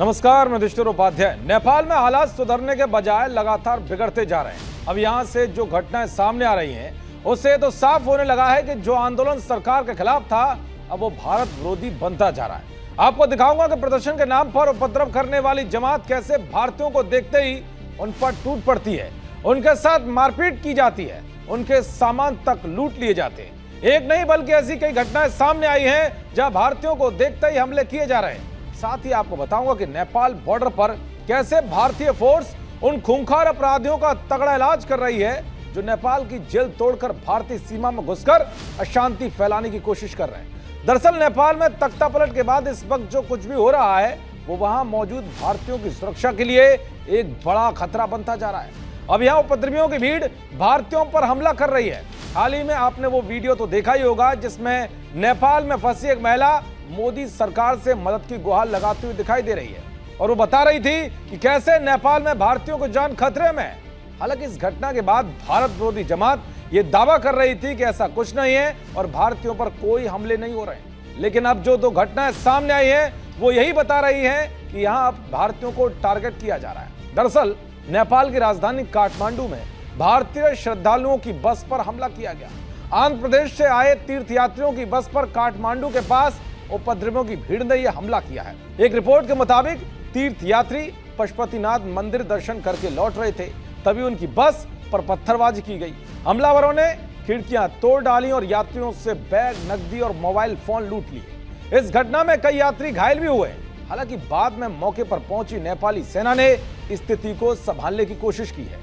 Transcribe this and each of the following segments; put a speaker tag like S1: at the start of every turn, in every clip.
S1: नमस्कार, मैं युधिष्ठिर उपाध्याय। नेपाल में हालात सुधरने के बजाय लगातार बिगड़ते जा रहे हैं। अब यहां से जो घटनाएं सामने आ रही हैं, उससे तो साफ होने लगा है कि जो आंदोलन सरकार के खिलाफ था, अब वो भारत विरोधी बनता जा रहा है। आपको दिखाऊंगा कि प्रदर्शन के नाम पर उपद्रव करने वाली जमात कैसे भारतीयों को देखते ही उन पर टूट पड़ती है, उनके साथ मारपीट की जाती है, उनके सामान तक लूट लिए जाते हैं। एक नहीं बल्कि ऐसी कई घटनाएं सामने आई हैं जहां भारतीयों को देखते ही हमले किए जा रहे हैं। साथ ही आपको बताऊंगा कि नेपाल बॉर्डर पर कैसे भारतीय फोर्स उन खूंखार अपराधियों का तगड़ा इलाज कर रही है जो नेपाल की जेल तोड़कर भारतीय सीमा में घुसकर अशांति फैलाने की कोशिश कर रहे हैं। दरअसल नेपाल में तख्तापलट के बाद इस वक्त जो कुछ भी हो रहा है वो वहां मौजूद भारतीयों की सुरक्षा के लिए एक बड़ा खतरा बनता जा रहा है। अब यहां उपद्रवियों की भीड़ भारतीयों पर हमला कर रही है। हाल ही में आपने वो वीडियो तो देखा ही होगा जिसमें नेपाल में फंसी एक महिला मोदी सरकार से मदद की गुहार लगाती हुई दिखाई दे रही है और वो बता रही थी कि कैसे नेपाल में भारतीयों की जान खतरे में है। हालांकि इस घटना के बाद भारत विरोधी जमात ये दावा कर रही थी कि ऐसा कुछ नहीं है और भारतीयों पर कोई हमले नहीं हो रहे हैं। लेकिन अब जो दो घटनाएं सामने आई हैं वो यही बता रही हैं कि यहां अब भारतीयों को टारगेट किया जा रहा है। दरअसल नेपाल की राजधानी काठमांडू में भारतीय श्रद्धालुओं की बस पर हमला किया गया। आंध्र प्रदेश से आए तीर्थयात्रियों की बस पर काठमांडू के पास उपद्रवियों की भीड़ ने यह हमला किया है। एक रिपोर्ट के मुताबिक तीर्थयात्री पशुपतिनाथ मंदिर दर्शन करके लौट रहे थे, तभी उनकी बस पर पत्थरबाजी की गई। हमलावरों ने खिड़कियां तोड़ डाली और यात्रियों से बैग, नकदी और मोबाइल फोन लूट लिए। इस घटना में कई यात्री घायल भी हुए। हालांकि बाद में मौके पर पहुंची नेपाली सेना ने स्थिति को संभालने की कोशिश की है।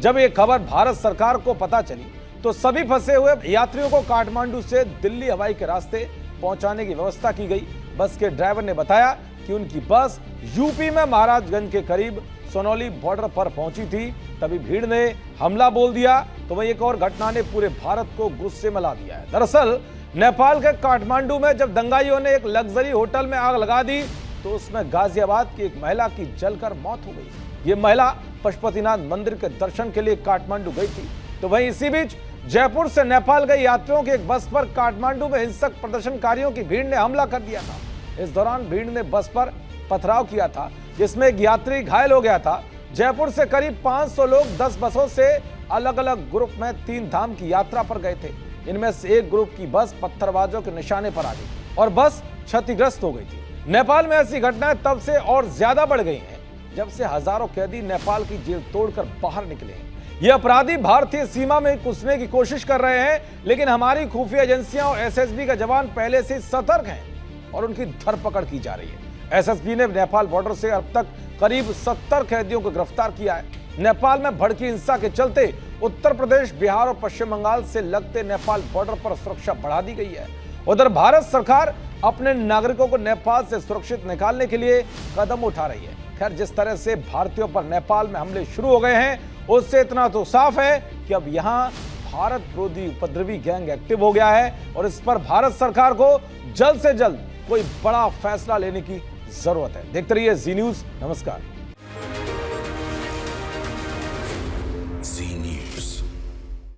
S1: जब यह खबर भारत सरकार को पता चली तो सभी फंसे हुए यात्रियों को काठमांडू से दिल्ली हवाई के रास्ते पहुंचाने की व्यवस्था की गई। बस के ड्राइवर ने बताया कि उनकी बस यूपी में महाराजगंज के करीब सोनौली बॉर्डर पर पहुंची थी, तभी भीड़ ने हमला बोल दिया। तो वहीं एक और घटना ने पूरे भारत को गुस्से में ला दिया है। दरअसल नेपाल के काठमांडू में जब दंगाइयों ने एक लग्जरी होटल में आग लगा दी तो उसमें गाजियाबाद की एक महिला की जलकर मौत हो गई। ये महिला पशुपतिनाथ मंदिर के दर्शन के लिए काठमांडू गई थी। तो वहीं इसी बीच जयपुर से नेपाल गए यात्रियों की एक बस पर काठमांडू में हिंसक प्रदर्शनकारियों की भीड़ ने हमला कर दिया था। इस दौरान भीड़ ने बस पर पथराव किया था जिसमें एक यात्री घायल हो गया था। जयपुर से करीब 500 लोग 10 बसों से अलग अलग ग्रुप में 3 धाम की यात्रा पर गए थे। इनमें से एक ग्रुप की बस पत्थरबाजों के निशाने पर आ गई थी और बस क्षतिग्रस्त हो गई थी। नेपाल में ऐसी घटनाएं तब से और ज्यादा बढ़ गई हैं जब से हजारों कैदी नेपाल की जेल तोड़कर बाहर निकले हैं। ये अपराधी भारतीय सीमा में घुसने की कोशिश कर रहे हैं, लेकिन हमारी खुफिया एजेंसियां और एसएसबी का जवान पहले से सतर्क हैं और उनकी धरपकड़ की जा रही है। एसएसबी ने नेपाल बॉर्डर से अब तक करीब 70 कैदियों को गिरफ्तार किया है। नेपाल में भड़की हिंसा के चलते उत्तर प्रदेश, बिहार और पश्चिम बंगाल से लगते नेपाल बॉर्डर पर सुरक्षा बढ़ा दी गई है। उधर भारत सरकार अपने नागरिकों को नेपाल से सुरक्षित निकालने के लिए कदम उठा रही है। खैर, जिस तरह से भारतीयों पर नेपाल में हमले शुरू हो गए हैं उससे इतना तो साफ है कि अब यहां भारत विरोधी उपद्रवी गैंग एक्टिव हो गया है और इस पर भारत सरकार को जल्द से जल्द कोई बड़ा फैसला लेने की जरूरत है। देखते रहिए जी न्यूज़। नमस्कार।